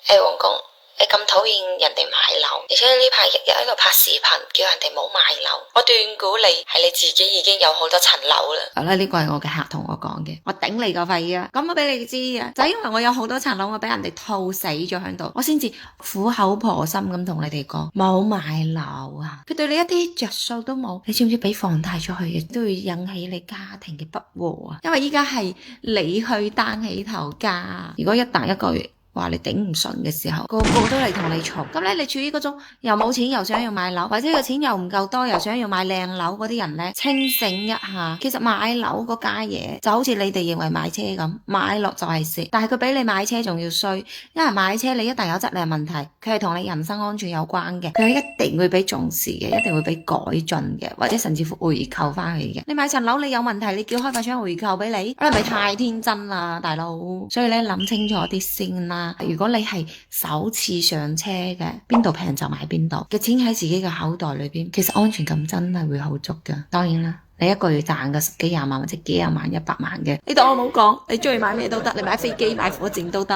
黃工，你咁討厭人哋買樓，而且呢排日日喺度拍視頻叫人哋唔好買樓，我斷估你係你自己已經有好多層樓啦。好啦，呢個係我嘅客同我講嘅，我頂你個肺啊！講咗俾你知啊，就因為我有好多層樓，我俾人哋套死咗喺度，我先至苦口婆心咁同你哋講冇買樓啊！佢對你一啲着數都冇，你知唔知俾房貸出去嘅都會引起你家庭嘅不和啊？因為依家係你去擔起頭家，如果一旦一個月話你頂唔順嘅時候，個個都嚟同你嘈，咁咧你處於嗰種又冇錢又想要買樓，或者個錢又唔夠多又想要買靚樓嗰啲人咧，清醒一下，其實買樓嗰家嘢就好似你哋認為買車咁，買落就係蝕，但係佢比你買車仲要衰，因為買車你一旦有質量問題，佢係同你人身安全有關嘅，佢係一定會俾重視嘅，一定會俾改進嘅，或者甚至乎回購翻去嘅。你買層樓你有問題，你叫開發商回購俾你，你係咪太天真啦，大佬？所以咧諗清楚啲先啦。如果你係首次上車嘅，邊度平就買邊度，嘅錢喺自己嘅口袋裏邊，其實安全感真係會好足噶。當然啦，你一個月賺嘅十幾廿萬或者幾廿萬、100萬嘅，你當我冇講，你中意買咩都得，你買飛機、買火箭都得。